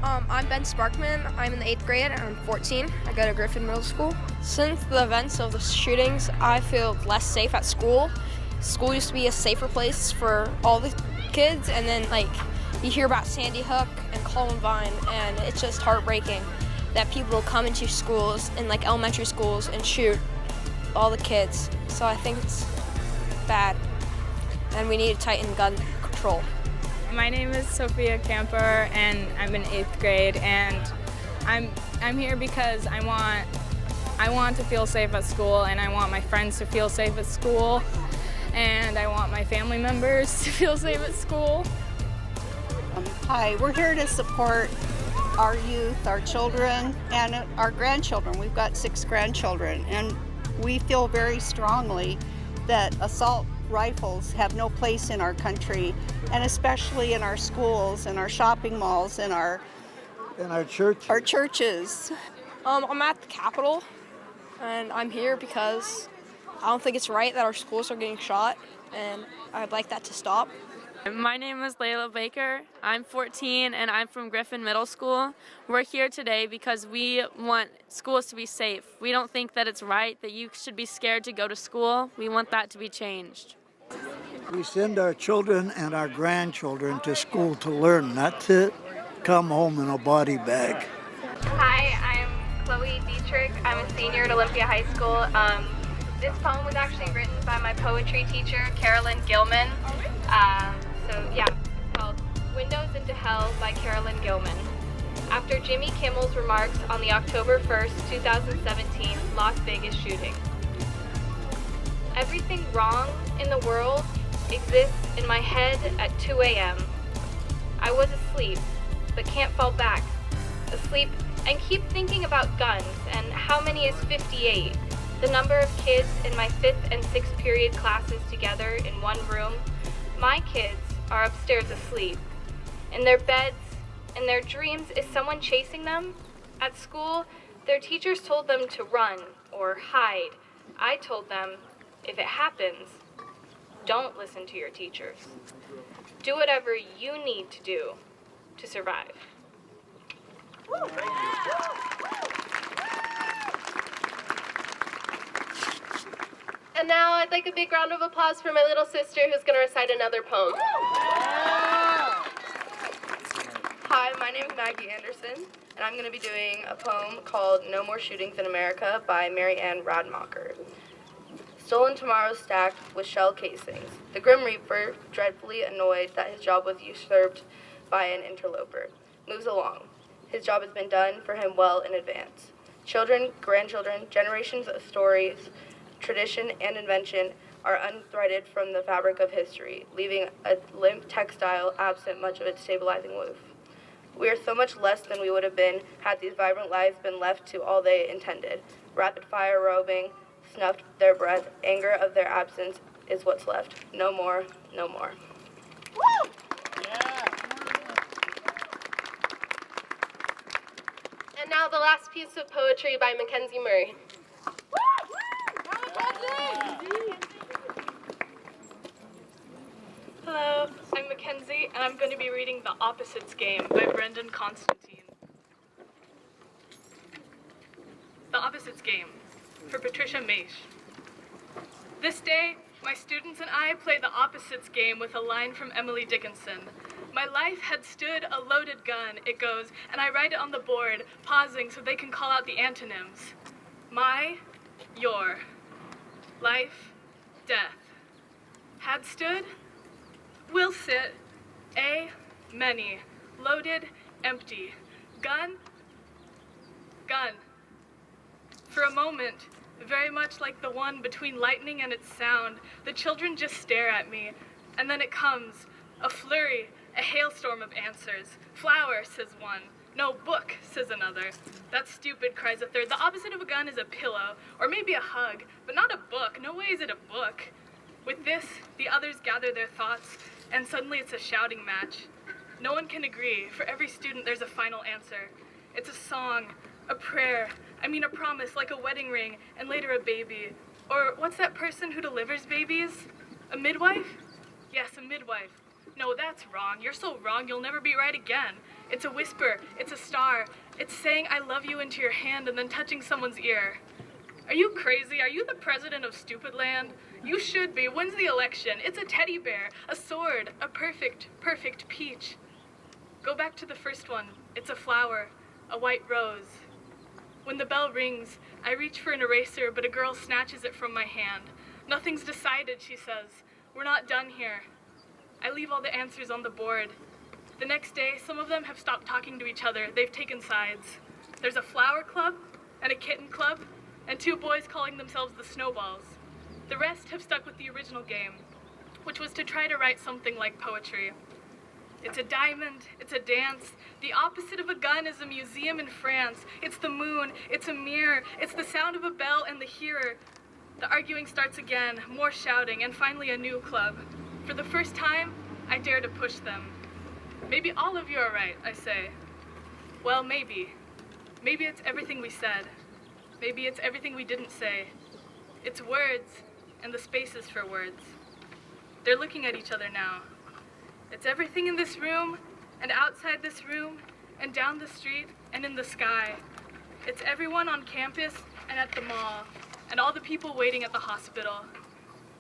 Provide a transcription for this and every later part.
I'm Ben Sparkman. I'm in the 8th grade and I'm 14. I go to Griffin Middle School. Since the events of the shootings, I feel less safe at school. School used to be a safer place for all the kids, and then you hear about Sandy Hook and Columbine, and it's just heartbreaking that people come into schools in elementary schools and shoot all the kids. So I think it's bad, and we need to tighten gun control. My name is Sophia Camper, and I'm in 8th grade, and I'm here because I want to feel safe at school, and I want my friends to feel safe at school, and I want my family members to feel safe at school. Hi, we're here to support our youth, our children, and our grandchildren. We've got 6 grandchildren, and we feel very strongly that assault rifles have no place in our country, and especially in our schools and our shopping malls and our churches. I'm at the Capitol, and I'm here because I don't think it's right that our schools are getting shot, and I'd like that to stop. My name is Layla Baker. I'm 14 and I'm from Griffin Middle School. We're here today because we want schools to be safe. We don't think that it's right that you should be scared to go to school. We want that to be changed. We send our children and our grandchildren to school to learn, not to come home in a body bag. Hi, I'm Chloe Dietrich. I'm a senior at Olympia High School. This poem was actually written by my poetry teacher, Carolyn Gilman. It's called Windows into Hell by Carolyn Gilman. After Jimmy Kimmel's remarks on the October 1st, 2017 Las Vegas shooting. Everything wrong in the world exists in my head at 2 a.m. I was asleep, but can't fall back. Asleep and keep thinking about guns and how many is 58. The number of kids in my 5th and 6th period classes together in one room. My kids are upstairs asleep. In their beds, in their dreams, is someone chasing them? At school, their teachers told them to run or hide. I told them, if it happens, don't listen to your teachers. Do whatever you need to do to survive. And now I'd like a big round of applause for my little sister who's going to recite another poem. Hi, my name is Maggie Anderson, and I'm going to be doing a poem called No More Shootings in America by Mary Ann Radmacher. Stolen tomorrow stacked with shell casings. The Grim Reaper, dreadfully annoyed that his job was usurped by an interloper, moves along. His job has been done for him well in advance. Children, grandchildren, generations of stories, tradition, and invention are unthreaded from the fabric of history, leaving a limp textile absent much of its stabilizing woof. We are so much less than we would have been had these vibrant lives been left to all they intended. Rapid-fire roving, snuffed their breath, anger of their absence is what's left. No more, no more. Woo! Yeah. And now the last piece of poetry by Mackenzie Murray. Hello, I'm Mackenzie, and I'm going to be reading The Opposites Game by Brendan Constantine. The Opposites Game, for Patricia Maish. This day, my students and I play the opposites game with a line from Emily Dickinson. My life had stood a loaded gun, it goes, and I write it on the board, pausing so they can call out the antonyms. My, your. Life, death. Had stood, will sit, a, many, loaded, empty, gun, gun. For a moment, very much like the one between lightning and its sound, the children just stare at me, and then it comes, a flurry, a hailstorm of answers. Flower, says one. No, book, says another. That's stupid, cries a third. The opposite of a gun is a pillow, or maybe a hug, but not a book. No way is it a book. With this, the others gather their thoughts, and suddenly it's a shouting match. No one can agree. For every student, there's a final answer. It's a song, a prayer, a promise, like a wedding ring, and later a baby. Or what's that person who delivers babies? A midwife? Yes, a midwife. No, that's wrong. You're so wrong, you'll never be right again. It's a whisper, it's a star. It's saying I love you into your hand and then touching someone's ear. Are you crazy? Are you the president of Stupid Land? You should be. When's the election? It's a teddy bear, a sword, a perfect, perfect peach. Go back to the first one. It's a flower, a white rose. When the bell rings, I reach for an eraser, but a girl snatches it from my hand. Nothing's decided, she says. We're not done here. I leave all the answers on the board. The next day, some of them have stopped talking to each other. They've taken sides. There's a flower club and a kitten club and 2 boys calling themselves the Snowballs. The rest have stuck with the original game, which was to try to write something like poetry. It's a diamond, it's a dance. The opposite of a gun is a museum in France. It's the moon, it's a mirror, it's the sound of a bell and the hearer. The arguing starts again, more shouting, and finally a new club. For the first time, I dare to push them. Maybe all of you are right, I say. Well, maybe. Maybe it's everything we said. Maybe it's everything we didn't say. It's words and the spaces for words. They're looking at each other now. It's everything in this room and outside this room and down the street and in the sky. It's everyone on campus and at the mall and all the people waiting at the hospital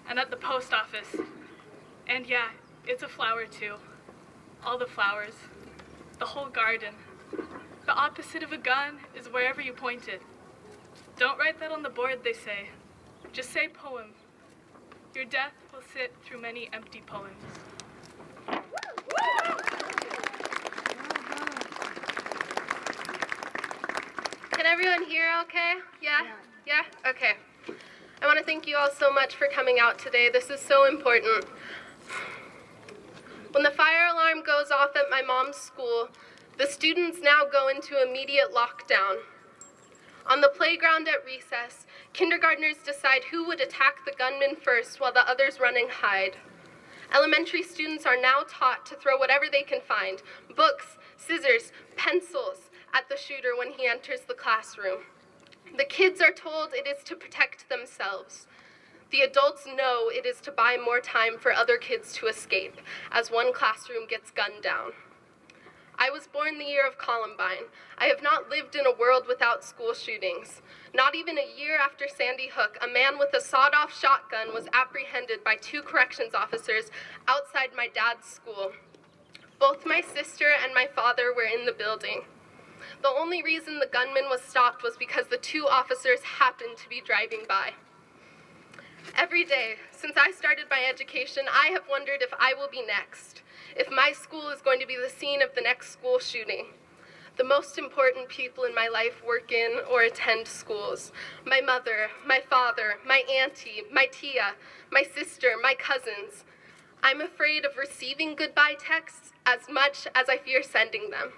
and at the post office. And yeah, it's a flower too. All the flowers. The whole garden. The opposite of a gun is wherever you point it. Don't write that on the board, they say. Just say poem. Your death will sit through many empty poems. Can everyone hear okay? Yeah? Yeah? Okay. I want to thank you all so much for coming out today. This is so important. When the fire alarm goes off at my mom's school, the students now go into immediate lockdown. On the playground at recess, kindergartners decide who would attack the gunman first while the others run and hide. Elementary students are now taught to throw whatever they can find, books, scissors, pencils, at the shooter when he enters the classroom. The kids are told it is to protect themselves. The adults know it is to buy more time for other kids to escape, as one classroom gets gunned down. I was born the year of Columbine. I have not lived in a world without school shootings. Not even a year after Sandy Hook, a man with a sawed-off shotgun was apprehended by 2 corrections officers outside my dad's school. Both my sister and my father were in the building. The only reason the gunman was stopped was because the 2 officers happened to be driving by. Every day, since I started my education, I have wondered if I will be next, if my school is going to be the scene of the next school shooting. The most important people in my life work in or attend schools. My mother, my father, my auntie, my tia, my sister, my cousins. I'm afraid of receiving goodbye texts as much as I fear sending them.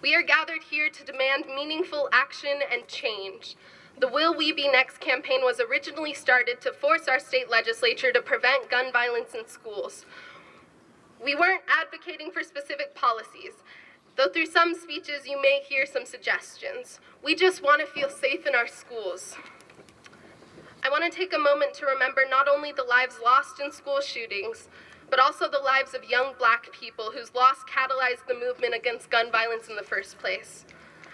We are gathered here to demand meaningful action and change. The Will We Be Next campaign was originally started to force our state legislature to prevent gun violence in schools. We weren't advocating for specific policies, though through some speeches you may hear some suggestions. We just want to feel safe in our schools. I want to take a moment to remember not only the lives lost in school shootings, but also the lives of young Black people whose loss catalyzed the movement against gun violence in the first place.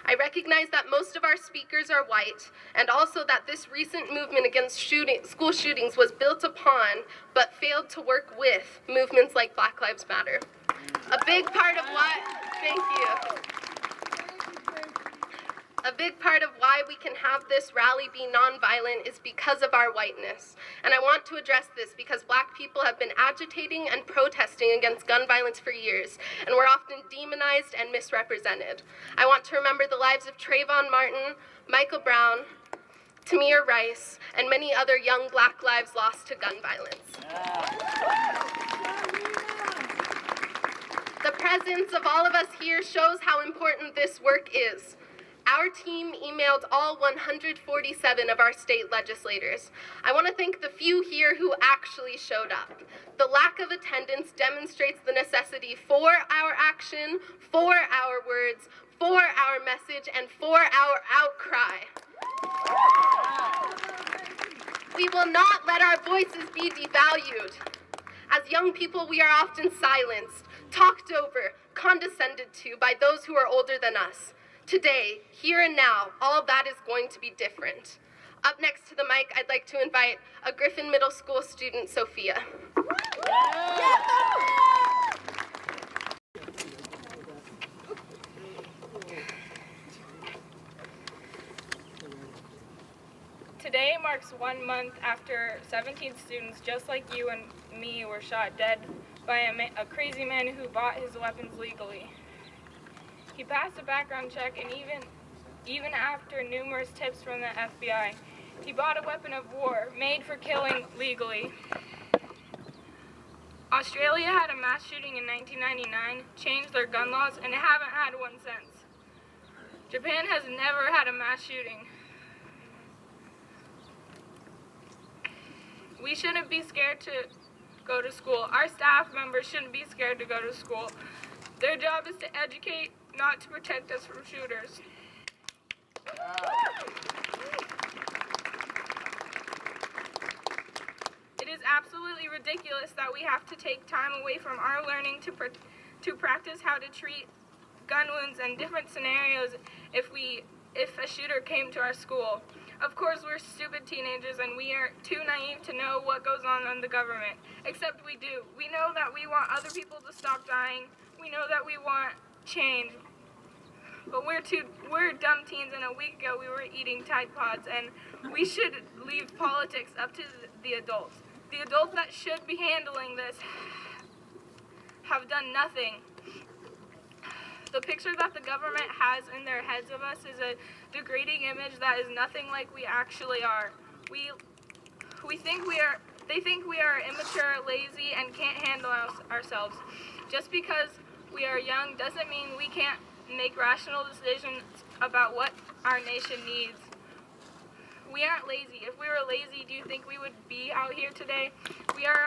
I recognize that most of our speakers are white, and also that this recent movement against school shootings was built upon, but failed to work with, movements like Black Lives Matter. A big part of why we can have this rally be nonviolent is because of our whiteness. And I want to address this because Black people have been agitating and protesting against gun violence for years, and we're often demonized and misrepresented. I want to remember the lives of Trayvon Martin, Michael Brown, Tamir Rice, and many other young Black lives lost to gun violence. The presence of all of us here shows how important this work is. Our team emailed all 147 of our state legislators. I want to thank the few here who actually showed up. The lack of attendance demonstrates the necessity for our action, for our words, for our message, and for our outcry. We will not let our voices be devalued. As young people, we are often silenced, talked over, condescended to by those who are older than us. Today, here and now, all of that is going to be different. Up next to the mic, I'd like to invite a Griffin Middle School student, Sophia. Today marks 1 month after 17 students just like you and me were shot dead by a crazy man who bought his weapons legally. He passed a background check, and even after numerous tips from the FBI, he bought a weapon of war made for killing legally. Australia had a mass shooting in 1999, changed their gun laws, and haven't had one since. Japan has never had a mass shooting. We shouldn't be scared to go to school. Our staff members shouldn't be scared to go to school. Their job is to educate, not to protect us from shooters. It is absolutely ridiculous that we have to take time away from our learning to practice how to treat gun wounds and different scenarios if a shooter came to our school. Of course, we're stupid teenagers and we are too naive to know what goes on in the government. Except we do. We know that we want other people to stop dying. We know that we want change. But we're dumb teens, and a week ago we were eating Tide Pods, and we should leave politics up to the adults. The adults that should be handling this have done nothing. The picture that the government has in their heads of us is a degrading image that is nothing like we actually are. They think we are immature, lazy, and can't handle ourselves. Just because we are young doesn't mean we can't make rational decisions about what our nation needs. We aren't lazy. If we were lazy, do you think we would be out here today? We are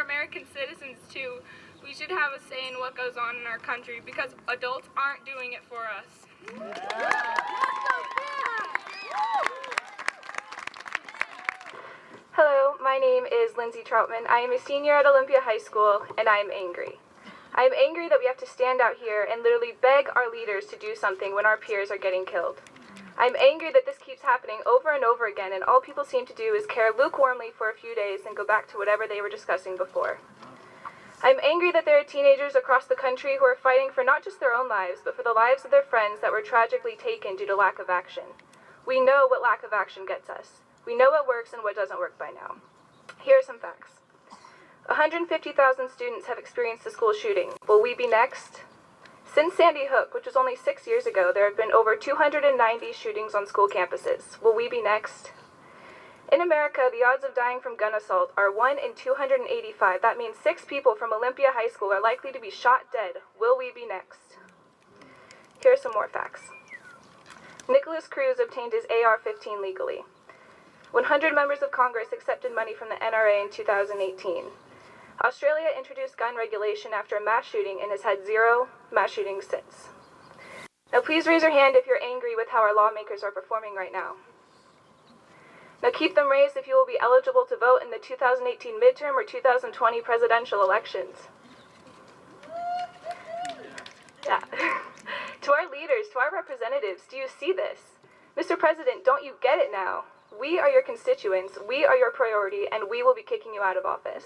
American citizens too. We should have a say in what goes on in our country because adults aren't doing it for us. Hello, my name is Lindsay Troutman. I am a senior at Olympia High School, and I am angry. I am angry that we have to stand out here and literally beg our leaders to do something when our peers are getting killed. I'm angry that this keeps happening over and over again, and all people seem to do is care lukewarmly for a few days and go back to whatever they were discussing before. I'm angry that there are teenagers across the country who are fighting for not just their own lives, but for the lives of their friends that were tragically taken due to lack of action. We know what lack of action gets us. We know what works and what doesn't work by now. Here are some facts. 150,000 students have experienced a school shooting. Will we be next? Since Sandy Hook, which was only 6 years ago, there have been over 290 shootings on school campuses. Will we be next? In America, the odds of dying from gun assault are 1 in 285. That means 6 people from Olympia High School are likely to be shot dead. Will we be next? Here are some more facts. Nicholas Cruz obtained his AR-15 legally. 100 members of Congress accepted money from the NRA in 2018. Australia introduced gun regulation after a mass shooting and has had 0 mass shootings since. Now please raise your hand if you're angry with how our lawmakers are performing right now. Now keep them raised if you will be eligible to vote in the 2018 midterm or 2020 presidential elections. Yeah. To our leaders, to our representatives, do you see this? Mr. President, don't you get it now? We are your constituents, we are your priority, and we will be kicking you out of office.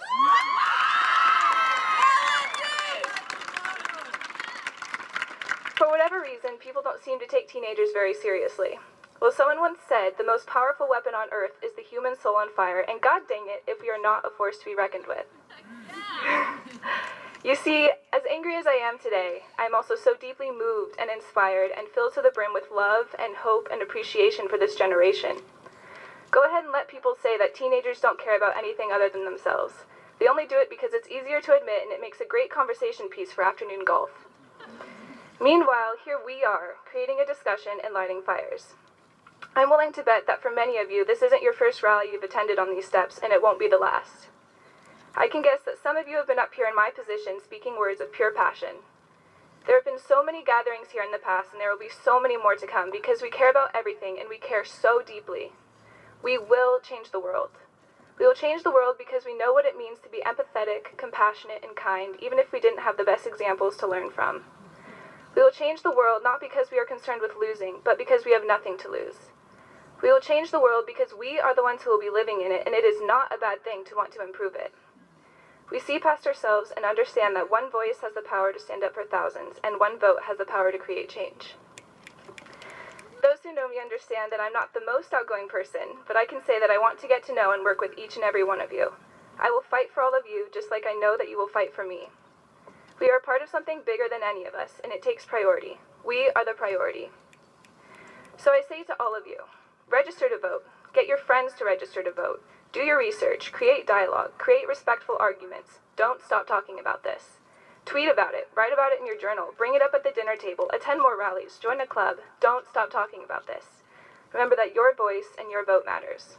For whatever reason, people don't seem to take teenagers very seriously. Well, someone once said, the most powerful weapon on earth is the human soul on fire, and god dang it if we are not a force to be reckoned with. You see, as angry as I am today, I am also so deeply moved and inspired and filled to the brim with love and hope and appreciation for this generation. Go ahead and let people say that teenagers don't care about anything other than themselves. They only do it because it's easier to admit and it makes a great conversation piece for afternoon golf. Meanwhile, here we are, creating a discussion and lighting fires. I'm willing to bet that for many of you, this isn't your first rally you've attended on these steps, and it won't be the last. I can guess that some of you have been up here in my position speaking words of pure passion. There have been so many gatherings here in the past, and there will be so many more to come because we care about everything and we care so deeply. We will change the world. We will change the world because we know what it means to be empathetic, compassionate, and kind, even if we didn't have the best examples to learn from. We will change the world not because we are concerned with losing, but because we have nothing to lose. We will change the world because we are the ones who will be living in it, and it is not a bad thing to want to improve it. We see past ourselves and understand that one voice has the power to stand up for thousands, and one vote has the power to create change. Those who know me understand that I'm not the most outgoing person, but I can say that I want to get to know and work with each and every one of you. I will fight for all of you, just like I know that you will fight for me. We are part of something bigger than any of us, and it takes priority. We are the priority. So I say to all of you, register to vote. Get your friends to register to vote. Do your research, create dialogue, create respectful arguments. Don't stop talking about this. Tweet about it, write about it in your journal, bring it up at the dinner table, attend more rallies, join a club. Don't stop talking about this. Remember that your voice and your vote matters.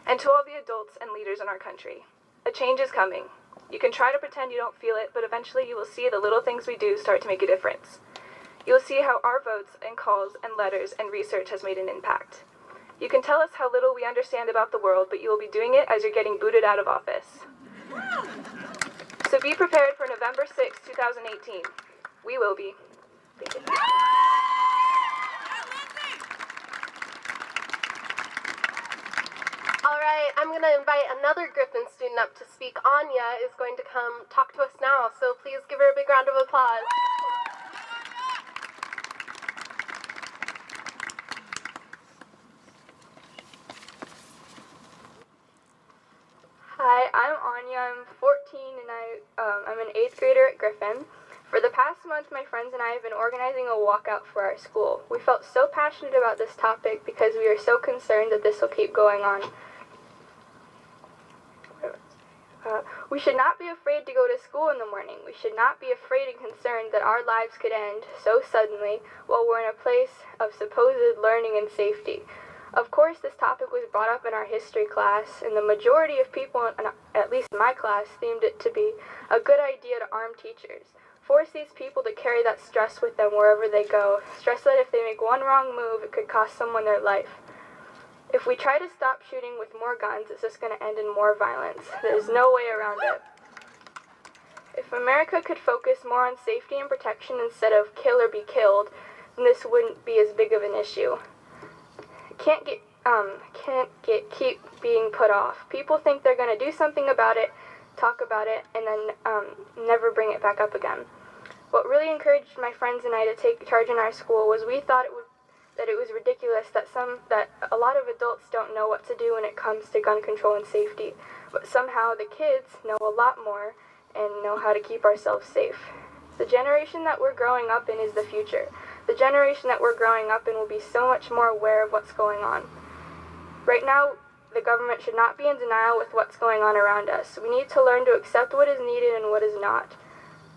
And to all the adults and leaders in our country, a change is coming. You can try to pretend you don't feel it, but eventually you will see the little things we do start to make a difference. You will see how our votes and calls and letters and research has made an impact. You can tell us how little we understand about the world, but you will be doing it as you're getting booted out of office. So be prepared for November 6, 2018. We will be. Thank you. All right, I'm going to invite another Griffin student up to speak. Anya is going to come talk to us now, so please give her a big round of applause. Hi, I'm Anya. I'm 14 and I'm an 8th grader at Griffin. For the past month, my friends and I have been organizing a walkout for our school. We felt so passionate about this topic because we are so concerned that this will keep going on. We should not be afraid to go to school in the morning. We should not be afraid and concerned that our lives could end so suddenly while we're in a place of supposed learning and safety. Of course, this topic was brought up in our history class, and the majority of people, at least in my class, deemed it to be a good idea to arm teachers. Force these people to carry that stress with them wherever they go. Stress that if they make one wrong move, it could cost someone their life. If we try to stop shooting with more guns, it's just going to end in more violence. There's no way around it. If America could focus more on safety and protection instead of kill or be killed, then this wouldn't be as big of an issue. Can't keep being put off. People think they're going to do something about it, talk about it, and then never bring it back up again. What really encouraged my friends and I to take charge in our school was we thought that it was ridiculous that a lot of adults don't know what to do when it comes to gun control and safety, but somehow the kids know a lot more and know how to keep ourselves safe. The generation that we're growing up in is the future. The generation that we're growing up in will be so much more aware of what's going on. Right now, the government should not be in denial with what's going on around us. We need to learn to accept what is needed and what is not.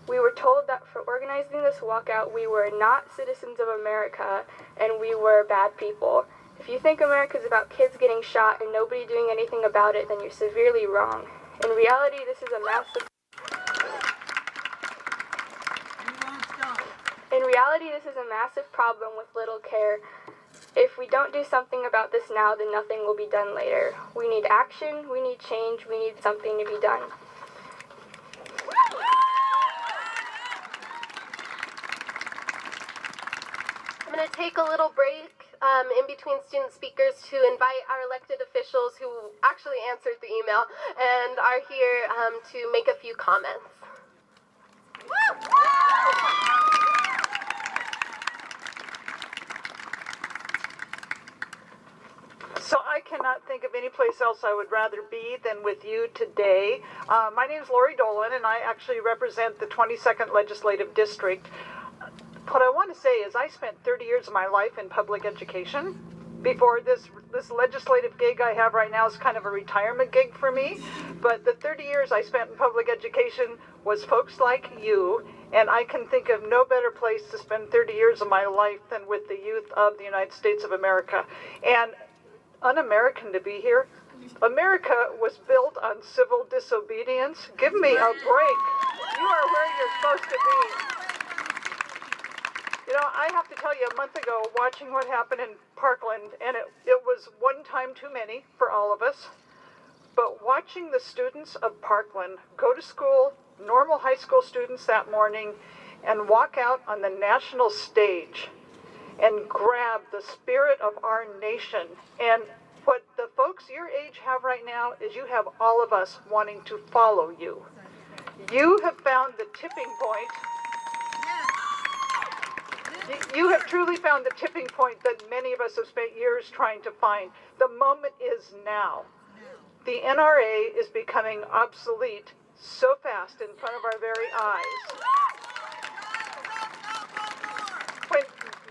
We were told that for organizing this walkout, we were not citizens of America and we were bad people. If you think America is about kids getting shot and nobody doing anything about it, then you're severely wrong. In reality, this is a massive problem with little care. If we don't do something about this now, then nothing will be done later. We need action, we need change, we need something to be done. I'm going to take a little break in between student speakers to invite our elected officials who actually answered the email and are here to make a few comments. So I cannot think of any place else I would rather be than with you today. My name is Lori Dolan, and I actually represent the 22nd Legislative District. What I want to say is I spent 30 years of my life in public education. Before this legislative gig I have right now is kind of a retirement gig for me. But the 30 years I spent in public education was folks like you, and I can think of no better place to spend 30 years of my life than with the youth of the United States of America. And un-American to be here. America was built on civil disobedience. Give me a break. You are where you're supposed to be. You know, I have to tell you, a month ago, watching what happened in Parkland, and it was one time too many for all of us, but watching the students of Parkland go to school, normal high school students that morning, and walk out on the national stage and grab the spirit of our nation. And what the folks your age have right now is you have all of us wanting to follow you. You have found the tipping point. You have truly found the tipping point that many of us have spent years trying to find. The moment is now. The NRA is becoming obsolete so fast in front of our very eyes.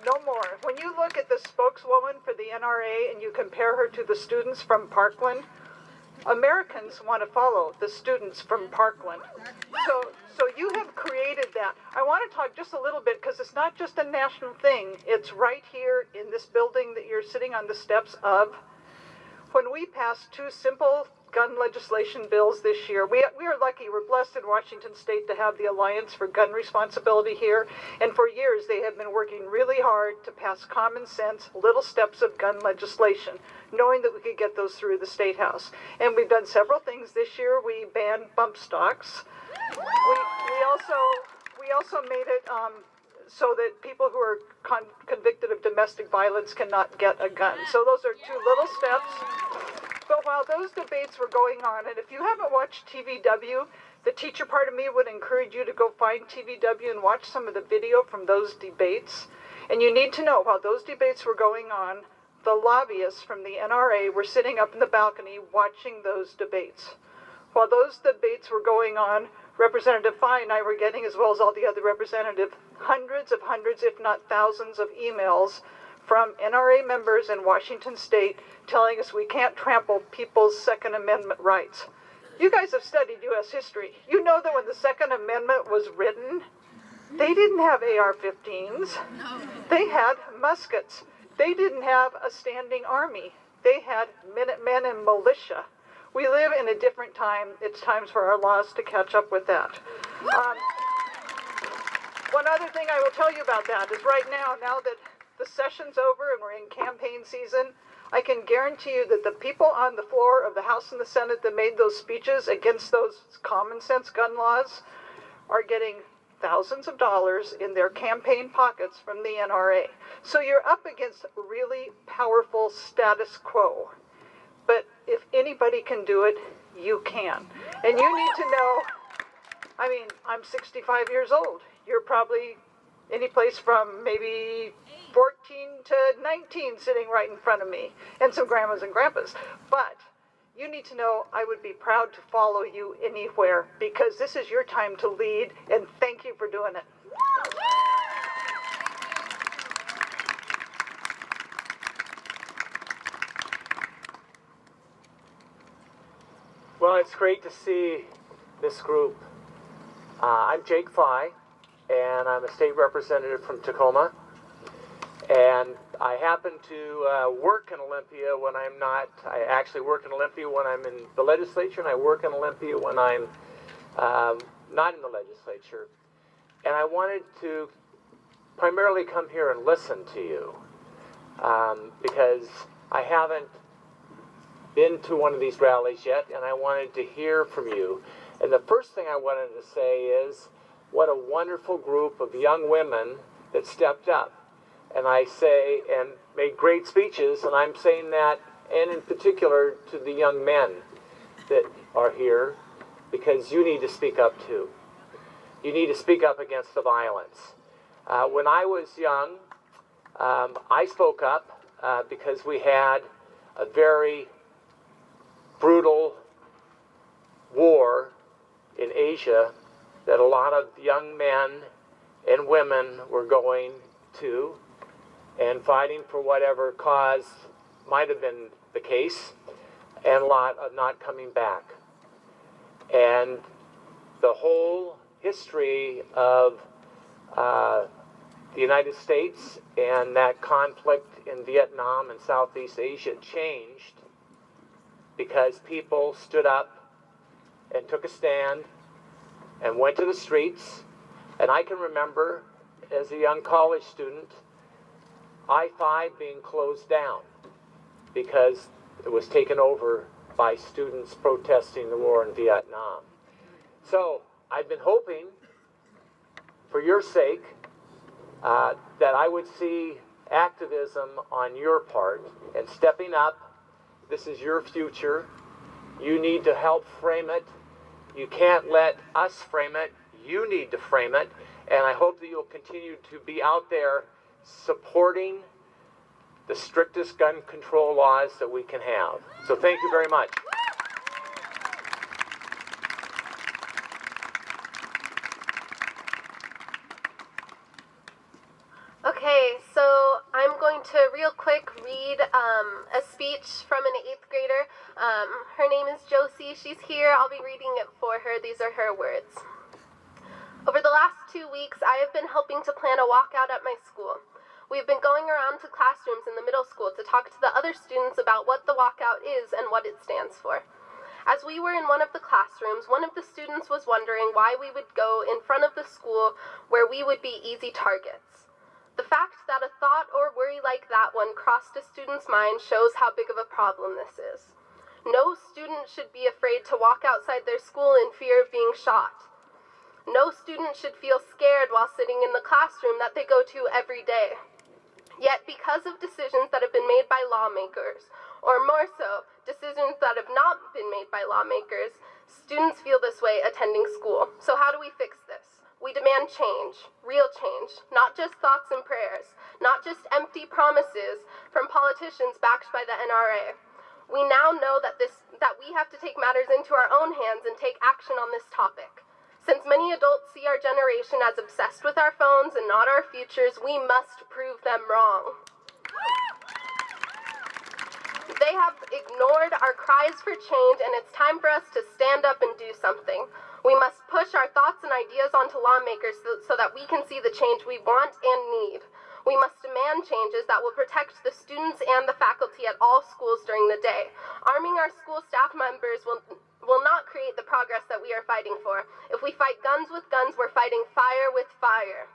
No more. When you look at the spokeswoman for the NRA and you compare her to the students from Parkland, Americans want to follow the students from Parkland. So you have created that. I want to talk just a little bit because it's not just a national thing. It's right here in this building that you're sitting on the steps of. When we passed 2 simple gun legislation bills this year, we are lucky, we're blessed in Washington State to have the Alliance for Gun Responsibility here, and for years they have been working really hard to pass common sense, little steps of gun legislation, knowing that we could get those through the State House. And we've done several things this year. We banned bump stocks. We also made it so that people who are convicted of domestic violence cannot get a gun. So those are 2 little steps. But while those debates were going on, and if you haven't watched TVW, the teacher part of me would encourage you to go find TVW and watch some of the video from those debates. And you need to know, while those debates were going on, the lobbyists from the NRA were sitting up in the balcony watching those debates. While those debates were going on, Representative Fye and I were getting, as well as all the other representatives, hundreds, if not thousands of emails from NRA members in Washington State telling us we can't trample people's Second Amendment rights. You guys have studied U.S. history. You know that when the Second Amendment was written, they didn't have AR-15s. They had muskets. They didn't have a standing army. They had Minutemen and militia. We live in a different time. It's time for our laws to catch up with that. One other thing I will tell you about that is right now that the session's over and we're in campaign season, I can guarantee you that the people on the floor of the House and the Senate that made those speeches against those common sense gun laws are getting thousands of dollars in their campaign pockets from the NRA. So you're up against really powerful status quo. But if anybody can do it, you can. And you need to know, I'm 65 years old. You're probably any place from maybe 14 to 19 sitting right in front of me, and some grandmas and grandpas. But you need to know I would be proud to follow you anywhere, because this is your time to lead, and thank you for doing it. Well, it's great to see this group. I'm Jake Fye, and I'm a state representative from Tacoma. And I happen to work in Olympia when I'm not. I actually work in Olympia when I'm in the legislature, and I work in Olympia when I'm not in the legislature. And I wanted to primarily come here and listen to you because I haven't been to one of these rallies yet, and I wanted to hear from you. And the first thing I wanted to say is what a wonderful group of young women that stepped up. And I say, and made great speeches, and I'm saying that, and in particular to the young men that are here, because you need to speak up too. You need to speak up against the violence. When I was young, I spoke up because we had a very brutal war in Asia that a lot of young men and women were going to and fighting for whatever cause might have been the case, and a lot of not coming back. And the whole history of the United States and that conflict in Vietnam and Southeast Asia changed because people stood up and took a stand and went to the streets. And I can remember as a young college student, I-5 being closed down because it was taken over by students protesting the war in Vietnam. So I've been hoping, for your sake, that I would see activism on your part and stepping up. This is your future. You need to help frame it. You can't let us frame it. You need to frame it. And I hope that you'll continue to be out there supporting the strictest gun control laws that we can have. So thank you very much. Okay, so I'm going to real quick read a speech from an 8th grader. Her name is Josie. She's here. I'll be reading it for her. These are her words. Over the last 2 weeks, I have been helping to plan a walkout at my school. We've been going around to classrooms in the middle school to talk to the other students about what the walkout is and what it stands for. As we were in one of the classrooms, one of the students was wondering why we would go in front of the school where we would be easy targets. The fact that a thought or worry like that one crossed a student's mind shows how big of a problem this is. No student should be afraid to walk outside their school in fear of being shot. No student should feel scared while sitting in the classroom that they go to every day. Yet, because of decisions that have been made by lawmakers, or more so, decisions that have not been made by lawmakers, students feel this way attending school. So how do we fix this? We demand change, real change, not just thoughts and prayers, not just empty promises from politicians backed by the NRA. We now know that we have to take matters into our own hands and take action on this topic. Since many adults see our generation as obsessed with our phones and not our futures, we must prove them wrong. They have ignored our cries for change, and it's time for us to stand up and do something. We must push our thoughts and ideas onto lawmakers so that we can see the change we want and need. We must demand changes that will protect the students and the faculty at all schools during the day. Arming our school staff members will not create the progress that we are fighting for. If we fight guns with guns, we're fighting fire with fire.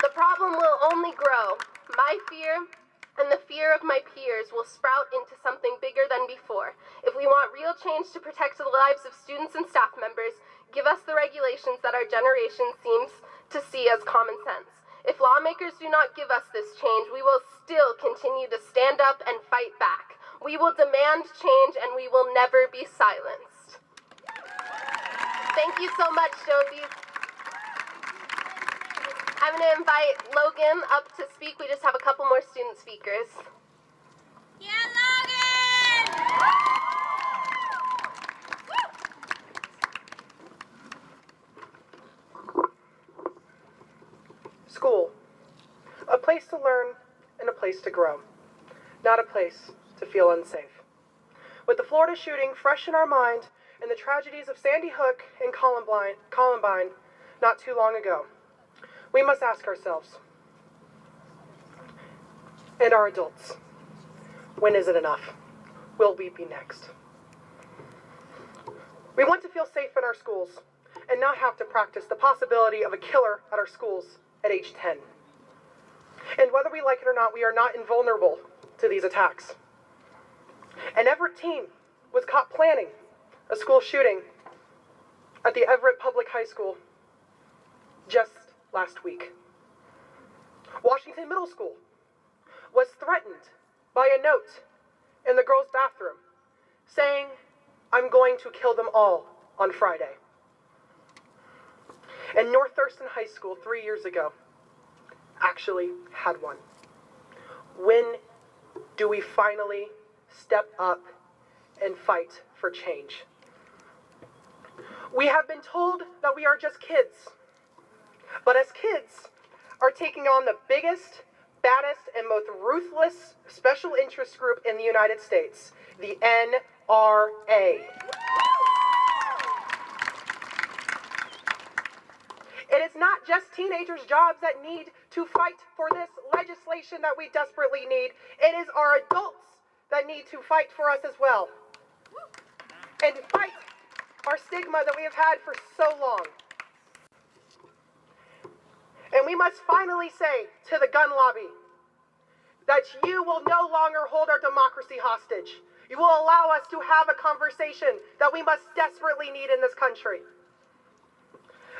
The problem will only grow. My fear and the fear of my peers will sprout into something bigger than before. If we want real change to protect the lives of students and staff members, give us the regulations that our generation seems to see as common sense. If lawmakers do not give us this change, we will still continue to stand up and fight back. We will demand change, and we will never be silenced. Thank you so much, Josie. I'm going to invite Logan up to speak. We just have a couple more student speakers. Yeah, Logan! School. A place to learn and a place to grow. Not a place to feel unsafe. With the Florida shooting fresh in our mind and the tragedies of Sandy Hook and Columbine not too long ago, we must ask ourselves, and our adults, when is it enough? Will we be next? We want to feel safe in our schools and not have to practice the possibility of a killer at our schools at age 10. And whether we like it or not, we are not invulnerable to these attacks. An Everett teen was caught planning a school shooting at the Everett Public High School just last week. Washington Middle School was threatened by a note in the girls' bathroom saying, "I'm going to kill them all on Friday." And North Thurston High School 3 years ago actually had one. When do we finally step up and fight for change? We have been told that we are just kids, but as kids are taking on the biggest, baddest, and most ruthless special interest group in the United States, the NRA. It is not just teenagers' jobs that need to fight for this legislation that we desperately need. It is our adults that need to fight for us as well. And fight our stigma that we have had for so long. And we must finally say to the gun lobby that you will no longer hold our democracy hostage. You will allow us to have a conversation that we must desperately need in this country.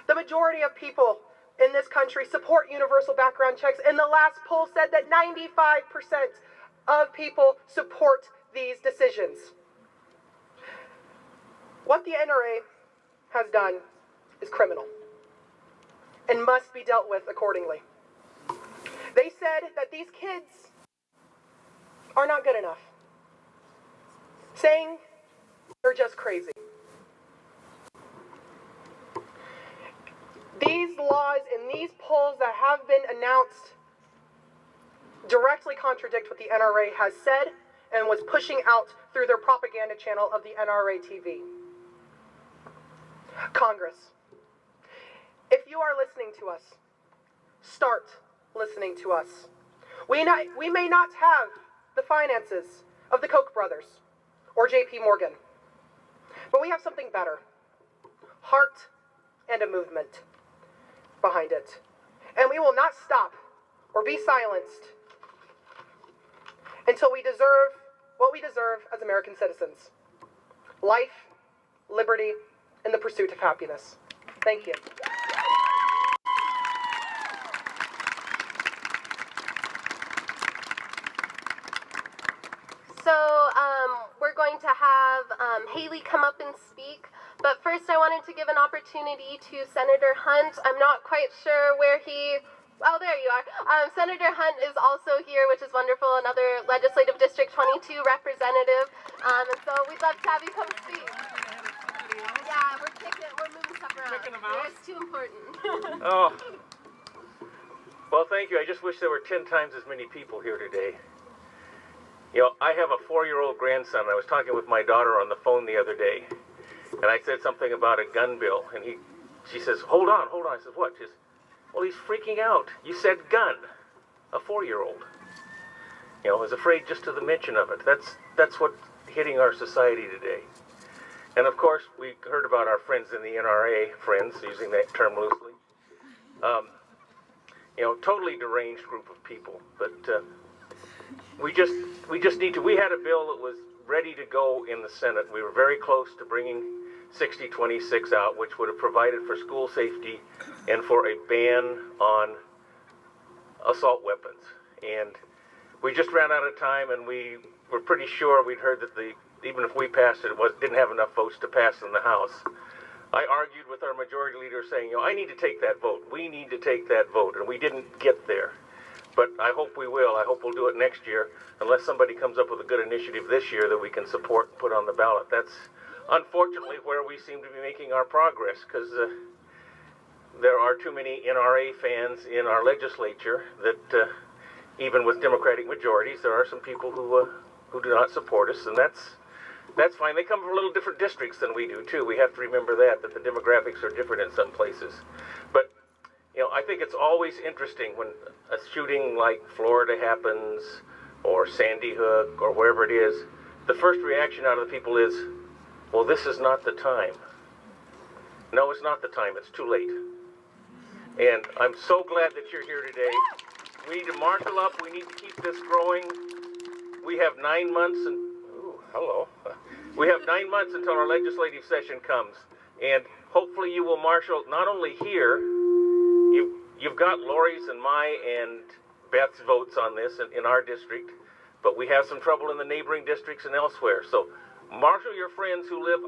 The majority of people in this country support universal background checks, and the last poll said that 95% of people support these decisions. What the NRA has done is criminal and must be dealt with accordingly. They said that these kids are not good enough, saying they're just crazy. These laws and these polls that have been announced directly contradict what the NRA has said and was pushing out through their propaganda channel of the NRA TV. Congress, if you are listening to us, start listening to us. We may not have the finances of the Koch brothers or JP Morgan, but we have something better: heart and a movement behind it. And we will not stop or be silenced until we deserve what we deserve as American citizens: life, liberty, and the pursuit of happiness. Thank you. So we're going to have Haley come up and speak. But first I wanted to give an opportunity to Senator Hunt. I'm not quite sure where he... Oh, there you are. Senator Hunt is also here, which is wonderful, another Legislative District 22 representative. And so we'd love to have you come speak. Yeah, we're moving stuff around. It's too important. Oh. Well, thank you. I just wish there were 10 times as many people here today. You know, I have a 4-year-old grandson. I was talking with my daughter on the phone the other day, and I said something about a gun bill, and she says, hold on. I said, what? She says, well, he's freaking out. You said gun. A 4-year-old. You know, is afraid just to the mention of it. That's what's hitting our society today. And of course, we heard about our friends in the NRA, friends, using that term loosely. You know, totally deranged group of people. But we just need to. We had a bill that was ready to go in the Senate. We were very close to bringing 6026 out, which would have provided for school safety and for a ban on assault weapons. And we just ran out of time, and we were pretty sure we'd heard that even if we passed it, didn't have enough votes to pass in the House. I argued with our majority leader saying, you know, I need to take that vote. We need to take that vote, and we didn't get there. But I hope we will. I hope we'll do it next year, unless somebody comes up with a good initiative this year that we can support and put on the ballot. That's unfortunately where we seem to be making our progress, because there are too many NRA fans in our legislature that even with Democratic majorities, there are some people who do not support us, and that's fine. They come from a little different districts than we do, too. We have to remember that the demographics are different in some places. But, you know, I think it's always interesting when a shooting like Florida happens, or Sandy Hook, or wherever it is, the first reaction out of the people is, well, this is not the time. No, it's not the time. It's too late. And I'm so glad that you're here today. We need to marshal up. We need to keep this growing. We have 9 months and... Ooh, hello. We have 9 months until our legislative session comes. And hopefully you will marshal not only here, you've got Lori's and my and Beth's votes on this in our district, but we have some trouble in the neighboring districts and elsewhere. So marshal your friends who live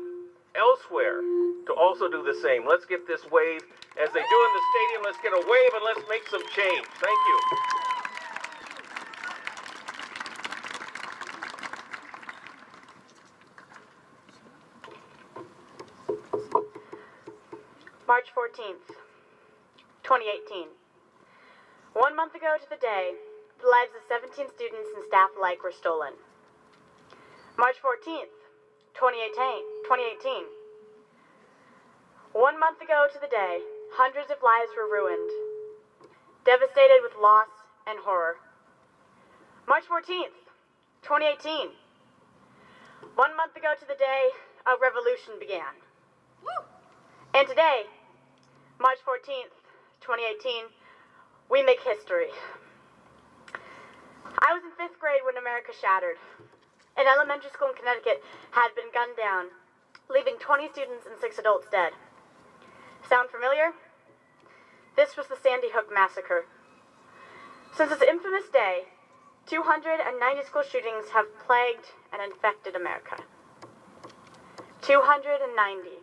elsewhere to also do the same. Let's get this wave, as they do in the stadium, let's get a wave and let's make some change. Thank you. March 14th, 2018. 1 month ago to the day, the lives of 17 students and staff alike were stolen. March 14th, 2018. 1 month ago to the day, hundreds of lives were ruined, devastated with loss and horror. March 14th, 2018. 1 month ago to the day, a revolution began. And today, March 14th, 2018, we make history. I was in 5th grade when America shattered. An elementary school in Connecticut had been gunned down, leaving 20 students and 6 adults dead. Sound familiar? This was the Sandy Hook Massacre. Since its infamous day, 290 school shootings have plagued and infected America. 290.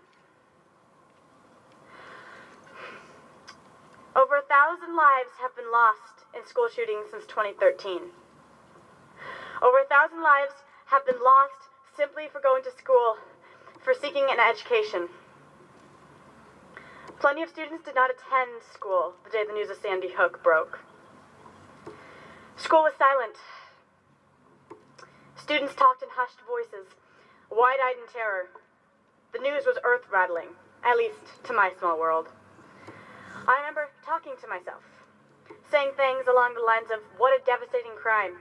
Over 1,000 lives have been lost in school shootings since 2013. Over 1,000 lives have been lost simply for going to school, for seeking an education. Plenty of students did not attend school the day the news of Sandy Hook broke. School was silent. Students talked in hushed voices, wide-eyed in terror. The news was earth-rattling, at least to my small world. I remember talking to myself, saying things along the lines of, what a devastating crime.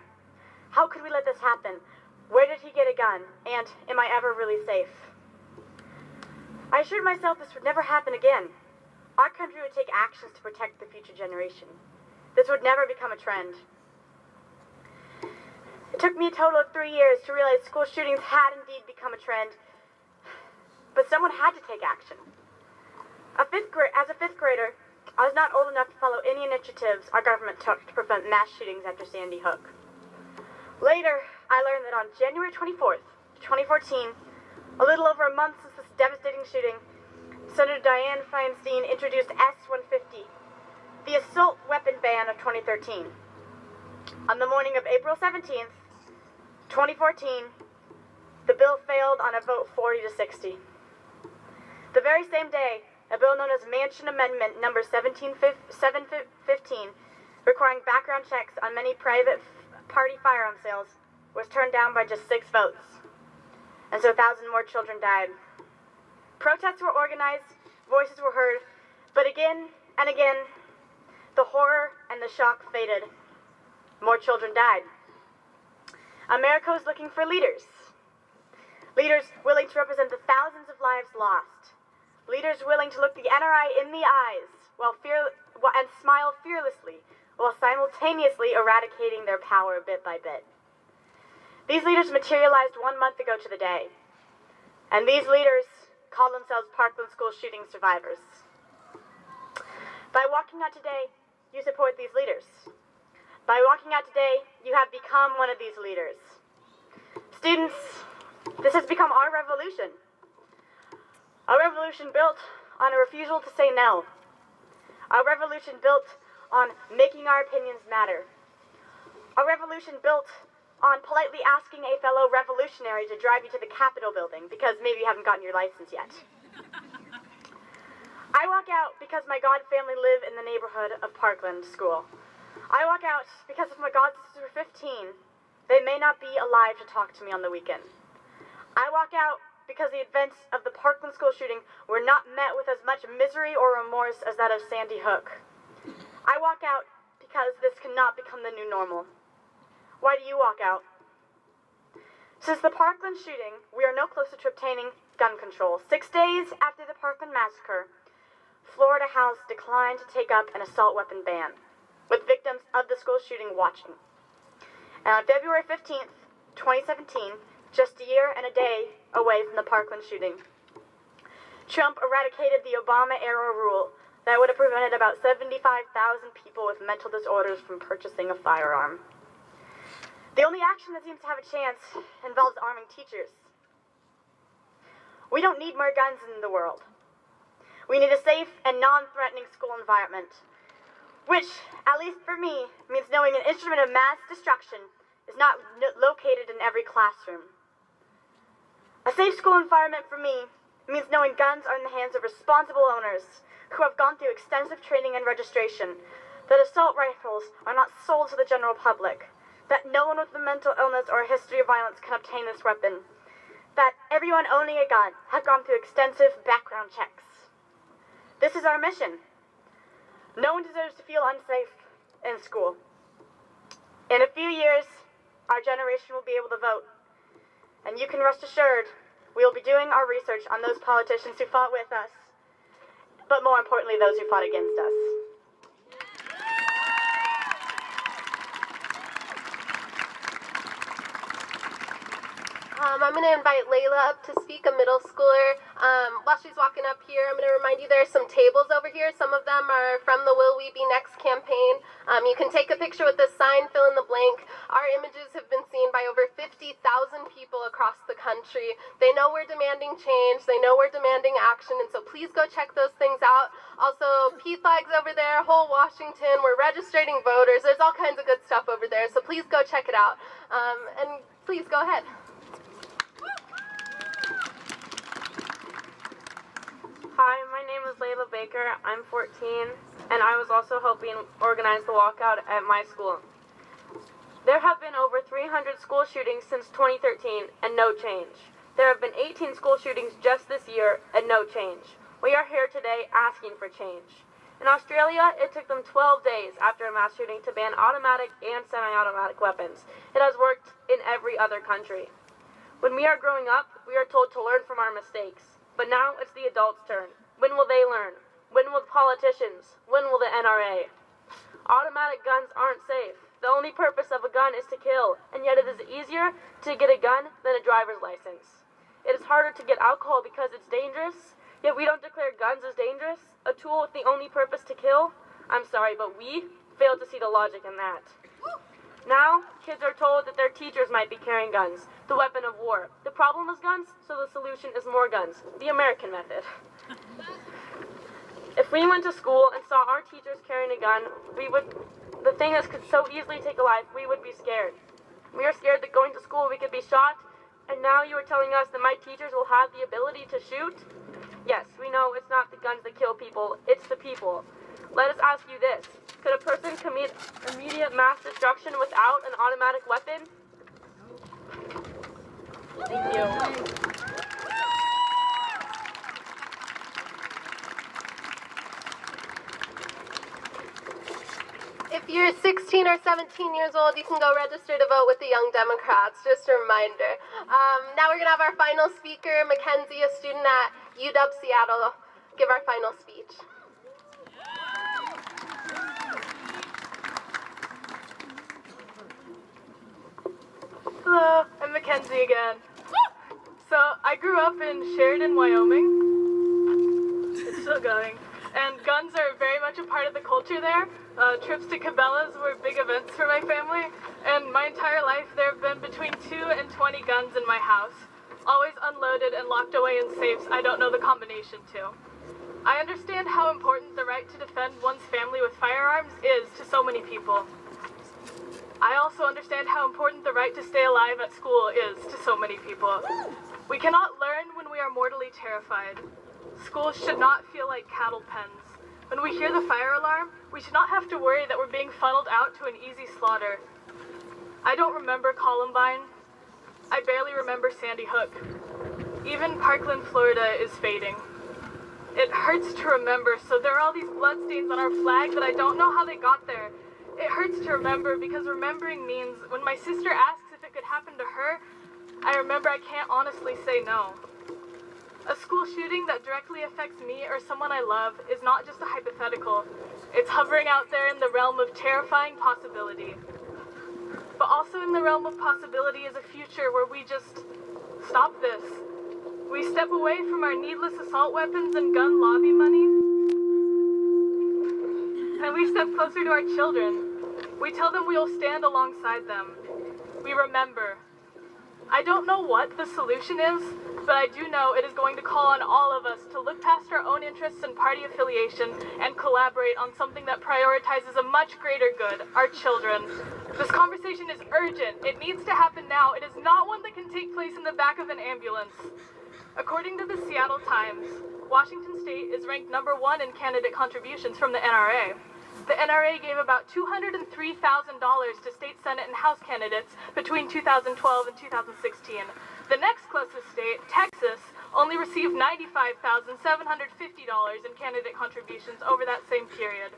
How could we let this happen? Where did he get a gun? And am I ever really safe? I assured myself this would never happen again. Our country would take actions to protect the future generation. This would never become a trend. It took me a total of 3 years to realize school shootings had indeed become a trend, but someone had to take action. As a 5th grader, I was not old enough to follow any initiatives our government took to prevent mass shootings after Sandy Hook. Later, I learned that on January 24th, 2014, a little over a month since this devastating shooting, Senator Dianne Feinstein introduced S-150, the assault weapon ban of 2013. On the morning of April 17th, 2014, the bill failed on a vote 40-60. The very same day, a bill known as Manchin Amendment number 715, requiring background checks on many private party firearm sales, was turned down by just 6 votes. And so 1,000 more children died. Protests were organized, voices were heard, but again and again, the horror and the shock faded. More children died. America was looking for leaders. Leaders willing to represent the thousands of lives lost. Leaders willing to look the NRI in the eyes and smile fearlessly while simultaneously eradicating their power bit by bit. These leaders materialized 1 month ago to the day. And these leaders call themselves Parkland school shooting survivors. By walking out today, you support these leaders. By walking out today, you have become one of these leaders. Students, this has become our revolution. A revolution built on a refusal to say no. A revolution built on making our opinions matter. A revolution built on politely asking a fellow revolutionary to drive you to the Capitol building because maybe you haven't gotten your license yet. I walk out because my God family live in the neighborhood of Parkland School. I walk out because if my God sisters were 15, they may not be alive to talk to me on the weekend. I walk out because the events of the Parkland school shooting were not met with as much misery or remorse as that of Sandy Hook. I walk out because this cannot become the new normal. Why do you walk out? Since the Parkland shooting, we are no closer to obtaining gun control. 6 days after the Parkland massacre, Florida House declined to take up an assault weapon ban, with victims of the school shooting watching. And on February 15th, 2017, just a year and a day away from the Parkland shooting, Trump eradicated the Obama-era rule that would have prevented about 75,000 people with mental disorders from purchasing a firearm. The only action that seems to have a chance involves arming teachers. We don't need more guns in the world. We need a safe and non-threatening school environment, which, at least for me, means knowing an instrument of mass destruction is not located in every classroom. A safe school environment for me means knowing guns are in the hands of responsible owners who have gone through extensive training and registration, that assault rifles are not sold to the general public, that no one with a mental illness or a history of violence can obtain this weapon, that everyone owning a gun has gone through extensive background checks. This is our mission. No one deserves to feel unsafe in school. In a few years, our generation will be able to vote. And you can rest assured, we will be doing our research on those politicians who fought with us, but more importantly, those who fought against us. I'm going to invite Layla up to speak, a middle schooler. While she's walking up here, I'm going to remind you there are some tables over here. Some of them are from the Will We Be Next campaign. You can take a picture with this sign, fill in the blank. Our images have been seen by over 50,000 people across the country. They know we're demanding change. They know we're demanding action, and so please go check those things out. Also, PFLAG's over there, whole Washington. We're registering voters. There's all kinds of good stuff over there, so please go check it out. And please go ahead. Hi, my name is Layla Baker. I'm 14, and I was also helping organize the walkout at my school. There have been over 300 school shootings since 2013, and no change. There have been 18 school shootings just this year, and no change. We are here today asking for change. In Australia, it took them 12 days after a mass shooting to ban automatic and semi-automatic weapons. It has worked in every other country. When we are growing up, we are told to learn from our mistakes. But now it's the adults' turn. When will they learn? When will the politicians? When will the NRA? Automatic guns aren't safe. The only purpose of a gun is to kill, and yet it is easier to get a gun than a driver's license. It is harder to get alcohol because it's dangerous, yet we don't declare guns as dangerous, a tool with the only purpose to kill. I'm sorry, but we fail to see the logic in that. Now, kids are told that their teachers might be carrying guns, the weapon of war. The problem is guns, so the solution is more guns, the American method. If we went to school and saw our teachers carrying a gun, the thing that could so easily take a life, we would be scared. We are scared that going to school we could be shot, and now you are telling us that my teachers will have the ability to shoot? Yes, we know it's not the guns that kill people, it's the people. Let us ask you this. Could a person commit immediate mass destruction without an automatic weapon? Thank you. If you're 16 or 17 years old, you can go register to vote with the Young Democrats, just a reminder. Now we're going to have our final speaker, Mackenzie, a student at UW Seattle, give our final speech. Hello, I'm Mackenzie again. So, I grew up in Sheridan, Wyoming. It's still going. And guns are very much a part of the culture there. Trips to Cabela's were big events for my family. And my entire life, there have been between 2 and 20 guns in my house. Always unloaded and locked away in safes I don't know the combination to. I understand how important the right to defend one's family with firearms is to so many people. I also understand how important the right to stay alive at school is to so many people. We cannot learn when we are mortally terrified. Schools should not feel like cattle pens. When we hear the fire alarm, we should not have to worry that we're being funneled out to an easy slaughter. I don't remember Columbine. I barely remember Sandy Hook. Even Parkland, Florida is fading. It hurts to remember, so there are all these bloodstains on our flag that I don't know how they got there. It hurts to remember because remembering means when my sister asks if it could happen to her, I remember I can't honestly say no. A school shooting that directly affects me or someone I love is not just a hypothetical. It's hovering out there in the realm of terrifying possibility. But also in the realm of possibility is a future where we just stop this. We step away from our needless assault weapons and gun lobby money. And we step closer to our children. We tell them we will stand alongside them. We remember. I don't know what the solution is, but I do know it is going to call on all of us to look past our own interests and party affiliation and collaborate on something that prioritizes a much greater good, our children. This conversation is urgent. It needs to happen now. It is not one that can take place in the back of an ambulance. According to the Seattle Times, Washington State is ranked number 1 in candidate contributions from the NRA. The NRA gave about $203,000 to state Senate and House candidates between 2012 and 2016. The next closest state, Texas, only received $95,750 in candidate contributions over that same period.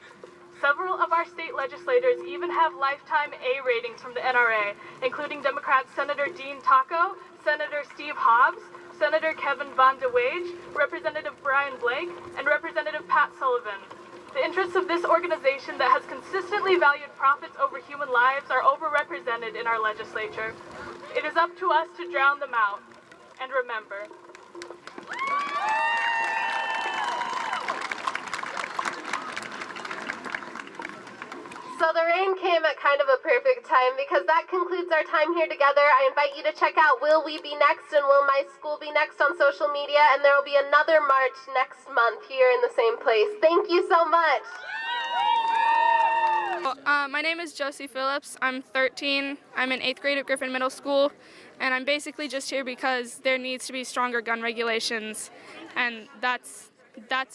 Several of our state legislators even have lifetime A ratings from the NRA, including Democrats Senator Dean Taco, Senator Steve Hobbs, Senator Kevin Van de Wage, Representative Brian Blake, and Representative Pat Sullivan. The interests of this organization that has consistently valued profits over human lives are overrepresented in our legislature. It is up to us to drown them out. And remember, So the rain came at kind of a perfect time because that concludes our time here together. I invite you to check out Will We Be Next and Will My School Be Next on social media, and there will be another march next month here in the same place. Thank you so much. My name is Josie Phillips. I'm 13. I'm in 8th grade at Griffin Middle School, and I'm basically just here because there needs to be stronger gun regulations, and that's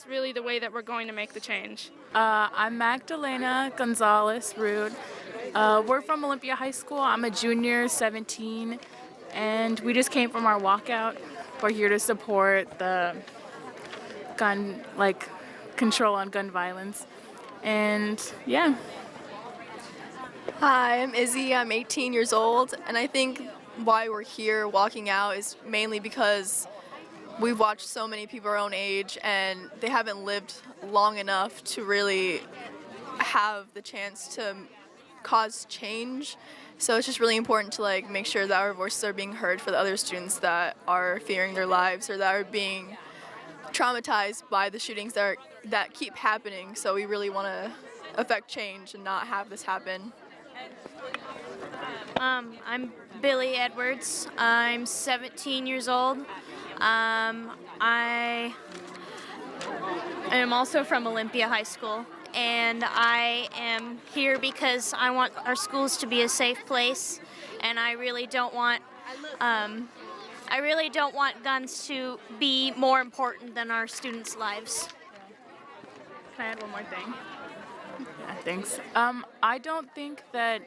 really the way that we're going to make the change. I'm Magdalena Gonzalez Rude. We're from Olympia High School. I'm a junior, 17, and we just came from our walkout. We're here to support the gun, control on gun violence. And yeah. Hi, I'm Izzy. I'm 18 years old, and I think why we're here walking out is mainly because we've watched so many people our own age and they haven't lived long enough to really have the chance to cause change. So it's just really important to make sure that our voices are being heard for the other students that are fearing their lives or that are being traumatized by the shootings that keep happening. So we really want to affect change and not have this happen. I'm Billy Edwards. I'm 17 years old. I am also from Olympia High School, and I am here because I want our schools to be a safe place, and I really don't want guns to be more important than our students' lives. Can I add one more thing? Yeah, thanks. I don't think that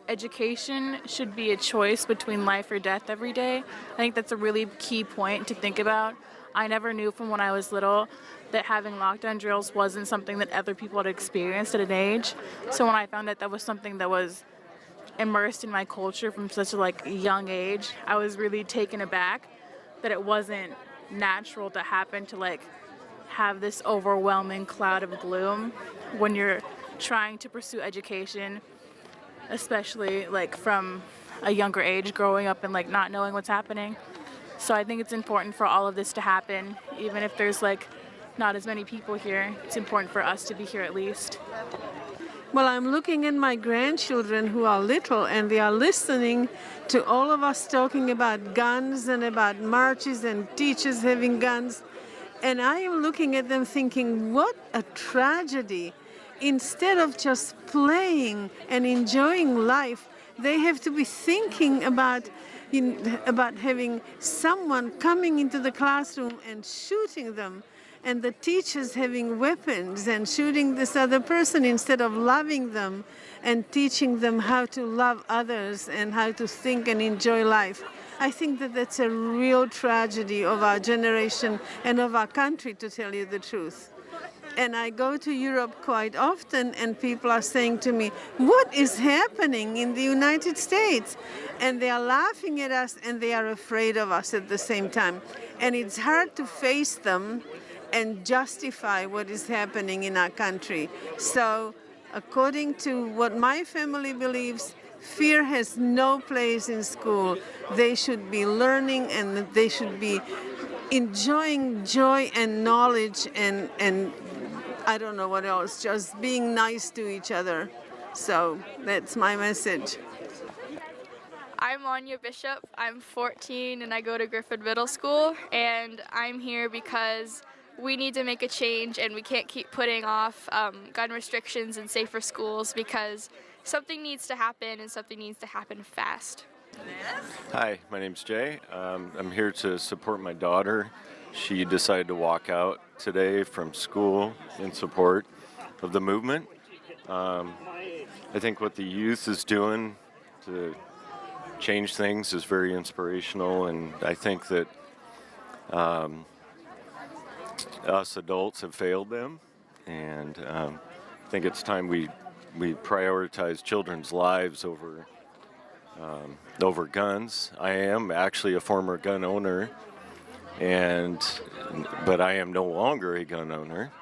education should be a choice between life or death every day. I think that's a really key point to think about. I never knew from when I was little that having lockdown drills wasn't something that other people had experienced at an age. So when I found out that was something that was immersed in my culture from such a young age, I was really taken aback that it wasn't natural to happen to have this overwhelming cloud of gloom when you're trying to pursue education, especially from a younger age, growing up and not knowing what's happening. So I think it's important for all of this to happen, even if there's not as many people here. It's important for us to be here at least. Well, I'm looking at my grandchildren who are little, and they are listening to all of us talking about guns and about marches and teachers having guns. And I am looking at them thinking, what a tragedy. Instead of just playing and enjoying life, they have to be thinking about having someone coming into the classroom and shooting them, and the teachers having weapons and shooting this other person instead of loving them and teaching them how to love others and how to think and enjoy life. I think that that's a real tragedy of our generation and of our country, to tell you the truth. And I go to Europe quite often, and people are saying to me, what is happening in the United States? And they are laughing at us, and they are afraid of us at the same time. And it's hard to face them and justify what is happening in our country. So, according to what my family believes, fear has no place in school. They should be learning, and they should be enjoying joy and knowledge and I don't know what else, just being nice to each other. So that's my message. I'm Anya Bishop. I'm 14 and I go to Griffin Middle School, and I'm here because we need to make a change and we can't keep putting off gun restrictions and safer schools because something needs to happen and something needs to happen fast. Hi, my name's Jay. I'm here to support my daughter. She decided to walk out today from school in support of the movement. I think what the youth is doing to change things is very inspirational, and I think that us adults have failed them, and I think it's time we prioritize children's lives over guns. I am actually a former gun owner, but I am no longer a gun owner.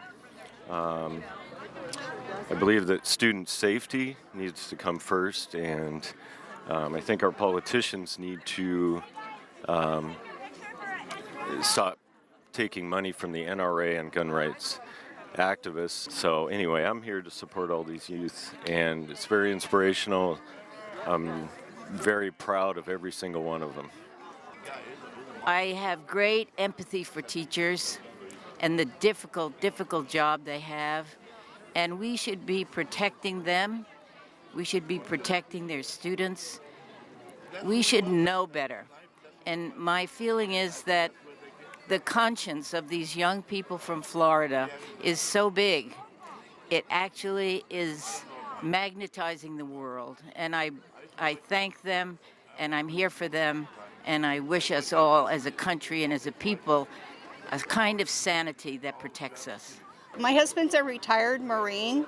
I believe that student safety needs to come first, and I think our politicians need to stop taking money from the NRA and gun rights activists. So anyway, I'm here to support all these youth, and it's very inspirational. I'm very proud of every single one of them. I have great empathy for teachers and the difficult job they have, and we should be protecting them. We should be protecting their students. We should know better. And my feeling is that the conscience of these young people from Florida is so big, it actually is magnetizing the world. And I thank them, and I'm here for them, and I wish us all as a country and as a people a kind of sanity that protects us. My husband's a retired Marine.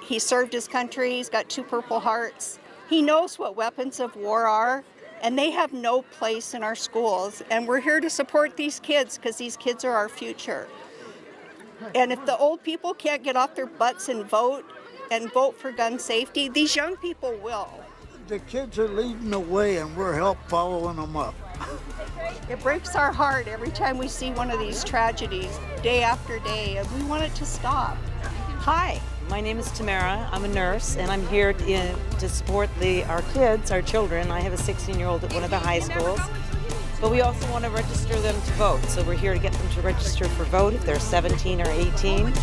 He served his country, he's got 2 Purple Hearts. He knows what weapons of war are, and they have no place in our schools. And we're here to support these kids because these kids are our future. And if the old people can't get off their butts and vote for gun safety, these young people will. The kids are leading the way, and we're following them up. It breaks our heart every time we see one of these tragedies, day after day, and we want it to stop. Hi, my name is Tamara. I'm a nurse, and I'm here to support our kids, our children. I have a 16-year-old at one of the high schools, but we also want to register them to vote. So we're here to get them to register for vote if they're 17 or 18.